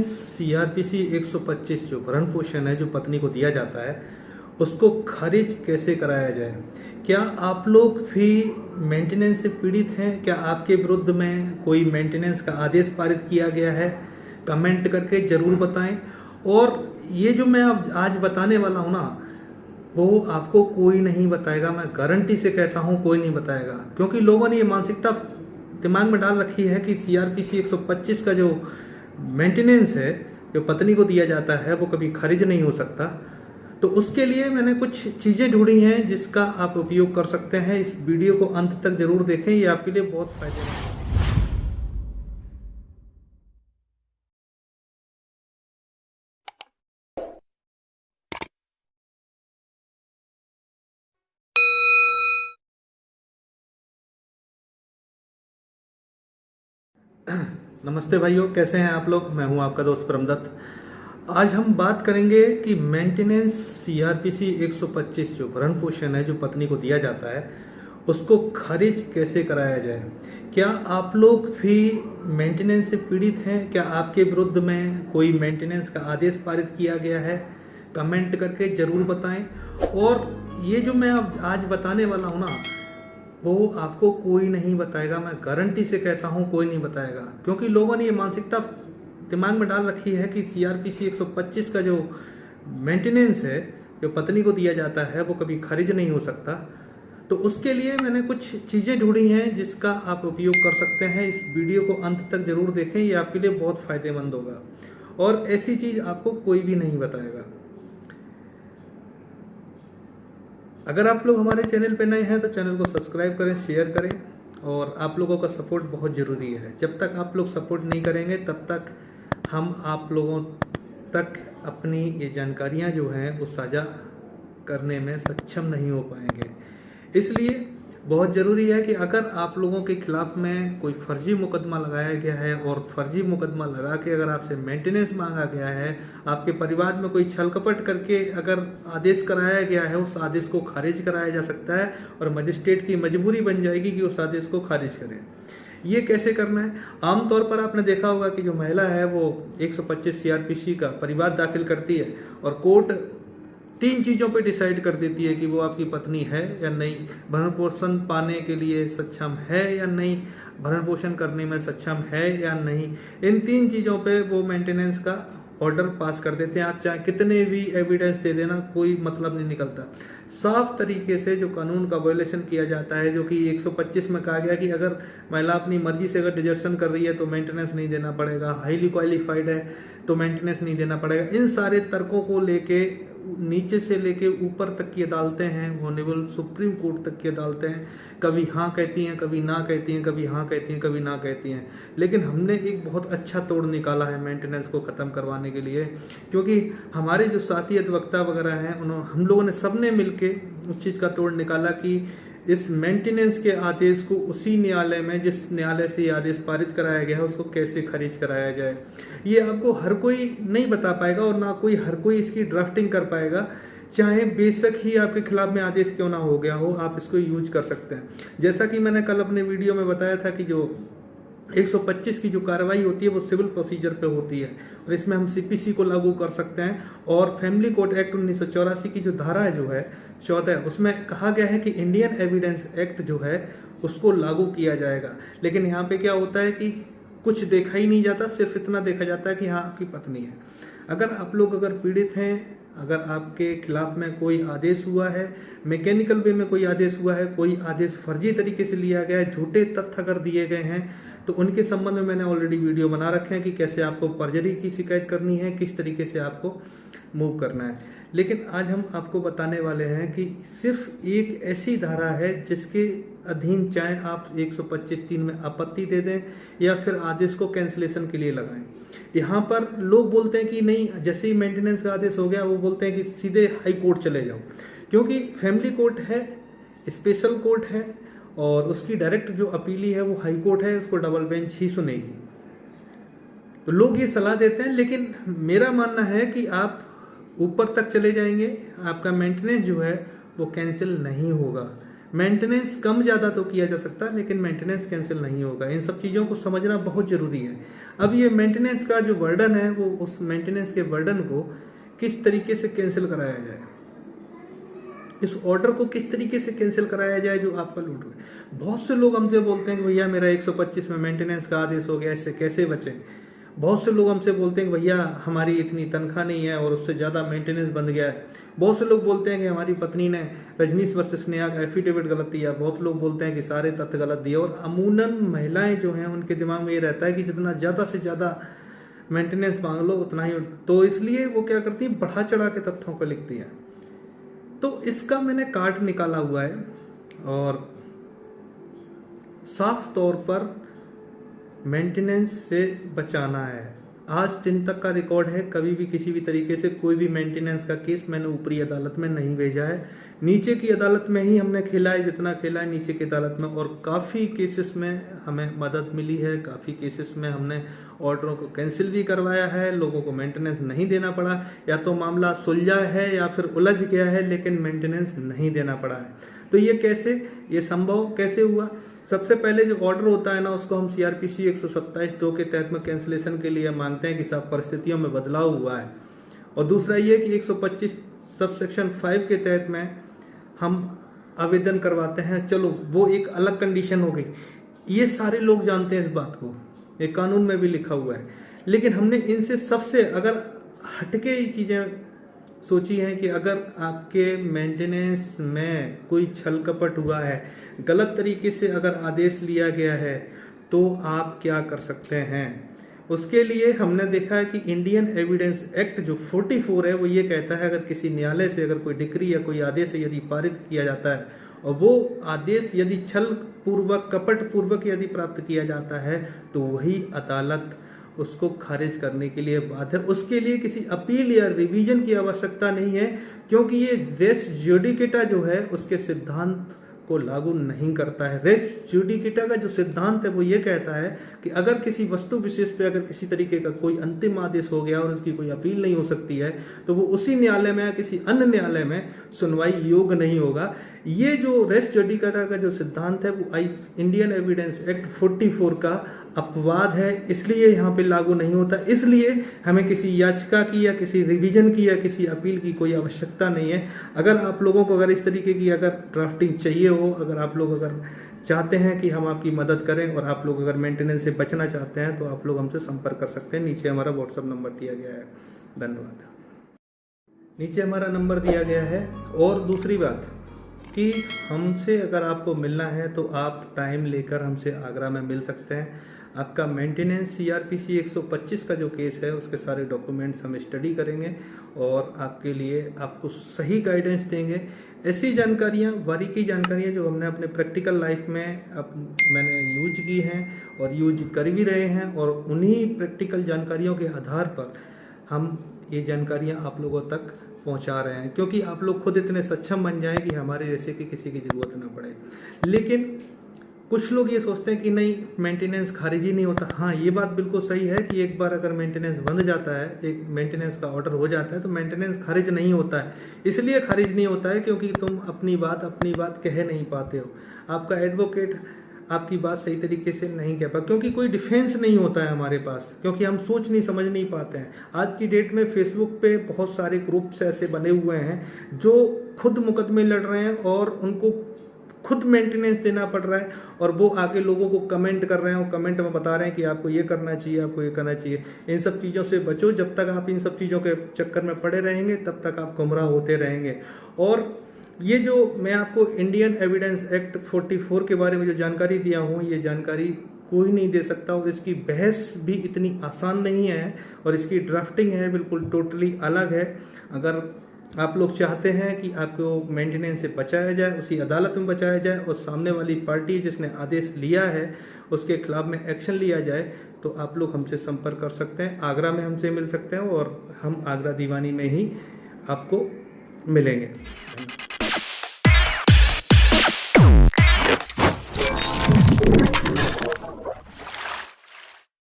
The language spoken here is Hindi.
सीआरपीसी 125 जो भरण पोषण है जो पत्नी को दिया जाता है उसको खारिज कैसे कराया जाए। क्या आप लोग भी मेंटेनेंस से पीड़ित हैं? क्या आपके विरुद्ध में कोई मेंटेनेंस का आदेश पारित किया गया है? कमेंट करके ज़रूर बताएं। और ये जो मैं अब आज बताने वाला हूँ ना, वो आपको कोई नहीं बताएगा। मैं गारंटी से कहता हूँ कोई नहीं बताएगा, क्योंकि लोगों ने ये मानसिकता दिमाग में डाल रखी है कि सीआरपीसी 125 का जो मेंटेनेंस है जो पत्नी को दिया जाता है वो कभी खारिज नहीं हो सकता। तो उसके लिए मैंने कुछ चीज़ें ढूंढी हैं जिसका आप उपयोग कर सकते हैं। इस वीडियो को अंत तक जरूर देखें, ये आपके लिए बहुत फायदेमंद है। नमस्ते भाइयों, कैसे हैं आप लोग? मैं हूं आपका दोस्त परमदत्त। आज हम बात करेंगे कि मेंटेनेंस सीआरपीसी 125 जो भरण पोषण है जो पत्नी को दिया जाता है उसको खारिज कैसे कराया जाए। क्या आप लोग भी मेंटेनेंस से पीड़ित हैं? क्या आपके विरुद्ध में कोई मेंटेनेंस का आदेश पारित किया गया है? कमेंट करके ज़रूर बताएं। और ये जो मैं अब आज बताने वाला हूँ ना, वो आपको कोई नहीं बताएगा। मैं गारंटी से कहता हूँ कोई नहीं बताएगा, क्योंकि लोगों ने ये मानसिकता दिमाग में डाल रखी है कि सीआरपीसी 125 का जो मेंटेनेंस है जो पत्नी को दिया जाता है वो कभी खारिज नहीं हो सकता। तो उसके लिए मैंने कुछ चीज़ें ढूंढी हैं जिसका आप उपयोग कर सकते हैं। इस वीडियो को अंत तक जरूर देखें, ये आपके लिए बहुत फायदेमंद होगा और ऐसी चीज़ आपको कोई भी नहीं बताएगा। अगर आप लोग हमारे चैनल पर नए हैं तो चैनल को सब्सक्राइब करें, शेयर करें, और आप लोगों का सपोर्ट बहुत ज़रूरी है। जब तक आप लोग सपोर्ट नहीं करेंगे तब तक हम आप लोगों तक अपनी ये जानकारियाँ जो हैं वो साझा करने में सक्षम नहीं हो पाएंगे। इसलिए बहुत ज़रूरी है कि अगर आप लोगों के खिलाफ में कोई फर्जी मुकदमा लगाया गया है और फर्जी मुकदमा लगा के अगर आपसे मेंटेनेंस मांगा गया है, आपके परिवार में कोई छल कपट करके अगर आदेश कराया गया है, उस आदेश को खारिज कराया जा सकता है और मजिस्ट्रेट की मजबूरी बन जाएगी कि उस आदेश को खारिज करें। ये कैसे करना है? आमतौर पर आपने देखा होगा कि जो महिला है वो 125 सीआरपीसी का परिवाद दाखिल करती है और कोर्ट 3 चीज़ों पे डिसाइड कर देती है कि वो आपकी पत्नी है या नहीं, भरण पोषण पाने के लिए सक्षम है या नहीं, भरण पोषण करने में सक्षम है या नहीं। इन 3 चीज़ों पे वो मेंटेनेंस का ऑर्डर पास कर देते हैं। आप चाहे कितने भी एविडेंस दे देना, कोई मतलब नहीं निकलता। साफ तरीके से जो कानून का वायलेशन किया जाता है, जो कि 125 में कहा गया कि अगर महिला अपनी मर्जी से अगर डिजर्शन कर रही है तो मेंटेनेंस नहीं देना पड़ेगा, हाईली क्वालिफाइड है तो मेंटेनेंस नहीं देना पड़ेगा। इन सारे तर्कों को लेके नीचे से लेके ऊपर तक की अदालतें हैं, ऑनरेबल सुप्रीम कोर्ट तक की अदालतें हैं, कभी हाँ कहती हैं, कभी ना कहती हैं, कभी हाँ कहती हैं, कभी ना कहती हैं। लेकिन हमने एक बहुत अच्छा तोड़ निकाला है मेंटेनेंस को ख़त्म करवाने के लिए, क्योंकि हमारे जो साथी अधिवक्ता वगैरह हैं हम लोगों ने सबने मिलके उस चीज़ का तोड़ निकाला कि इस मेंटेनेंस के आदेश को उसी न्यायालय में जिस न्यायालय से ये आदेश पारित कराया गया है उसको कैसे खारिज कराया जाए। ये आपको हर कोई नहीं बता पाएगा और ना कोई हर कोई इसकी ड्राफ्टिंग कर पाएगा, चाहे बेशक ही आपके खिलाफ में आदेश क्यों ना हो गया हो, आप इसको यूज कर सकते हैं। जैसा कि मैंने कल अपने वीडियो में बताया था कि जो 125 की जो कार्रवाई होती है वो सिविल प्रोसीजर पे होती है और इसमें हम सीपीसी को लागू कर सकते हैं। और फैमिली कोर्ट एक्ट 1984 की जो धारा है जो है 14, उसमें कहा गया है कि इंडियन एविडेंस एक्ट जो है उसको लागू किया जाएगा। लेकिन यहाँ पे क्या होता है कि कुछ देखा ही नहीं जाता, सिर्फ इतना देखा जाता है कि हाँ आपकी पत्नी है। अगर आप लोग अगर पीड़ित हैं, अगर आपके खिलाफ में कोई आदेश हुआ है, मैकेनिकल वे में कोई आदेश हुआ है, कोई आदेश फर्जी तरीके से लिया गया है, झूठे तथ्य अगर दिए गए हैं, तो उनके संबंध में मैंने ऑलरेडी वीडियो बना रखे हैं कि कैसे आपको पर्जरी की शिकायत करनी है, किस तरीके से आपको मूव करना है। लेकिन आज हम आपको बताने वाले हैं कि सिर्फ एक ऐसी धारा है जिसके अधीन चाहे आप 125(3) में आपत्ति दे दें या फिर आदेश को कैंसिलेशन के लिए लगाएं। यहाँ पर लोग बोलते हैं कि नहीं, जैसे ही मेंटेनेंस का आदेश हो गया वो बोलते हैं कि सीधे हाई कोर्ट चले जाओ, क्योंकि फैमिली कोर्ट है, स्पेशल कोर्ट है और उसकी डायरेक्ट जो अपीली है वो हाई कोर्ट है, उसको डबल बेंच ही सुनेगी। तो लोग ये सलाह देते हैं, लेकिन मेरा मानना है कि आप ऊपर तक चले जाएंगे, आपका मेंटेनेंस जो है वो कैंसिल नहीं होगा। मेंटेनेंस कम ज़्यादा तो किया जा सकता है, लेकिन मेंटेनेंस कैंसिल नहीं होगा। इन सब चीज़ों को समझना बहुत ज़रूरी है। अब ये मेंटेनेंस का जो बर्डन है, वो उस मेंटेनेंस के बर्डन को किस तरीके से कैंसिल कराया जाए, इस ऑर्डर को किस तरीके से कैंसिल कराया जाए जो आपका लूट हुआ। बहुत से लोग हमसे बोलते हैं कि भैया मेरा 125 में मेंटेनेंस का आदेश हो गया, इससे कैसे बचें। बहुत से लोग हमसे बोलते हैं कि भैया हमारी इतनी तनख्वाह नहीं है और उससे ज़्यादा मेंटेनेंस बंध गया है। बहुत से लोग बोलते हैं कि हमारी पत्नी ने रजनीश वर्सेस नेहा का एफिडेविट गलत दिया। बहुत लोग बोलते हैं कि सारे तथ्य गलत दिए। और अमूमन महिलाएं जो हैं उनके दिमाग में ये रहता है कि जितना ज़्यादा से ज़्यादा मेंटेनेंस मांग लो उतना ही, तो इसलिए वो क्या करती है, बढ़ा चढ़ा के तथ्यों को लिखती है। तो इसका मैंने कार्ड निकाला हुआ है और साफ तौर पर मेंटेनेंस से बचाना है। आज दिन तक का रिकॉर्ड है, कभी भी किसी भी तरीके से कोई भी मेंटेनेंस का केस मैंने ऊपरी अदालत में नहीं भेजा है। नीचे की अदालत में ही हमने खेला है, जितना खेला है नीचे की अदालत में। और काफ़ी केसेस में हमें मदद मिली है, काफ़ी केसेस में हमने ऑर्डरों को कैंसिल भी करवाया है, लोगों को मेंटेनेंस नहीं देना पड़ा। या तो मामला सुलझा है या फिर उलझ गया है, लेकिन मेंटेनेंस नहीं देना पड़ा है। तो ये कैसे, ये संभव कैसे हुआ? सबसे पहले जो ऑर्डर होता है ना, उसको हम CRPC 127(2) के तहत में कैंसिलेशन के लिए मांगते हैं कि सब परिस्थितियों में बदलाव हुआ है। और दूसरा ये कि 125 सबसेक्शन 5 के तहत में हम आवेदन करवाते हैं। चलो वो एक अलग कंडीशन हो गई, ये सारे लोग जानते हैं इस बात को, ये कानून में भी लिखा हुआ है। लेकिन हमने इनसे सबसे अगर हटके ही चीज़ें सोची हैं कि अगर आपके मेंटेनेंस में कोई छल कपट हुआ है, गलत तरीके से अगर आदेश लिया गया है, तो आप क्या कर सकते हैं। उसके लिए हमने देखा है कि इंडियन एविडेंस एक्ट जो 44 है, वो ये कहता है अगर किसी न्यायालय से अगर कोई डिक्री या कोई आदेश यदि पारित किया जाता है और वो आदेश यदि छल पूर्वक, कपट पूर्वक यदि प्राप्त किया जाता है, तो वही अदालत उसको खारिज करने के लिए बाध्य है। उसके लिए किसी अपील या रिवीजन की आवश्यकता नहीं है, क्योंकि ये रेस जुडिकेटा जो है उसके सिद्धांत को लागू नहीं करता है। रेस जुडिकेटा का जो सिद्धांत है वो ये कहता है कि अगर किसी वस्तु विशेष पे अगर किसी तरीके का कोई अंतिम आदेश हो गया और उसकी कोई अपील नहीं हो सकती है, तो वो उसी न्यायालय में या किसी अन्य न्यायालय में सुनवाई योग्य नहीं होगा। ये जो रेस जुडिकेटा का जो सिद्धांत है वो इंडियन एविडेंस एक्ट 44 का अपवाद है, इसलिए यहाँ पे लागू नहीं होता। इसलिए हमें किसी याचिका की या किसी रिवीजन की या किसी अपील की कोई आवश्यकता नहीं है। अगर आप लोगों को अगर इस तरीके की अगर ड्राफ्टिंग चाहिए हो, अगर आप लोग अगर चाहते हैं कि हम आपकी मदद करें और आप लोग अगर मेंटेनेंस से बचना चाहते हैं, तो आप लोग हमसे संपर्क कर सकते हैं। नीचे हमारा व्हाट्सएप नंबर दिया गया है। धन्यवाद। नीचे हमारा नंबर दिया गया है। और दूसरी बात कि हमसे अगर आपको मिलना है तो आप टाइम लेकर हमसे आगरा में मिल सकते हैं। आपका मेंटेनेंस CRPC 125 का जो केस है उसके सारे डॉक्यूमेंट्स हम स्टडी करेंगे और आपके लिए आपको सही गाइडेंस देंगे। ऐसी जानकारियाँ, बारीकी जानकारियाँ जो हमने अपने प्रैक्टिकल लाइफ में मैंने यूज की हैं और यूज कर भी रहे हैं, और उन्हीं प्रैक्टिकल जानकारियों के आधार पर हम ये जानकारियाँ आप लोगों तक पहुंचा रहे हैं, क्योंकि आप लोग खुद इतने सक्षम बन जाएं कि हमारे जैसे कि किसी की ज़रूरत ना पड़े। लेकिन कुछ लोग ये सोचते हैं कि नहीं, मेंटेनेंस खारिज ही नहीं होता। हाँ, ये बात बिल्कुल सही है कि एक बार अगर मेंटेनेंस बंद जाता है, एक मेंटेनेंस का ऑर्डर हो जाता है, तो मेंटेनेंस खारिज नहीं होता है। इसलिए खारिज नहीं होता है क्योंकि तुम अपनी बात कह नहीं पाते हो। आपका एडवोकेट आपकी बात सही तरीके से नहीं कह पाता, क्योंकि कोई डिफेंस नहीं होता है हमारे पास, क्योंकि हम सोच नहीं समझ नहीं पाते हैं। आज की डेट में फेसबुक पे बहुत सारे ग्रुप्स ऐसे बने हुए हैं जो खुद मुकदमे लड़ रहे हैं और उनको खुद मेंटेनेंस देना पड़ रहा है, और वो आगे लोगों को कमेंट कर रहे हैं और कमेंट में बता रहे हैं कि आपको ये करना चाहिए, आपको ये करना चाहिए। इन सब चीज़ों से बचो। जब तक आप इन सब चीज़ों के चक्कर में पड़े रहेंगे तब तक आप गुमराह होते रहेंगे। और ये जो मैं आपको इंडियन एविडेंस एक्ट 44 के बारे में जो जानकारी दिया हूँ, ये जानकारी कोई नहीं दे सकता, और इसकी बहस भी इतनी आसान नहीं है, और इसकी ड्राफ्टिंग है बिल्कुल टोटली अलग है। अगर आप लोग चाहते हैं कि आपको मेंटेनेंस से बचाया जाए, उसी अदालत में बचाया जाए, और सामने वाली पार्टी जिसने आदेश लिया है उसके खिलाफ में एक्शन लिया जाए, तो आप लोग हमसे संपर्क कर सकते हैं। आगरा में हमसे मिल सकते हैं और हम आगरा दीवानी में ही आपको मिलेंगे।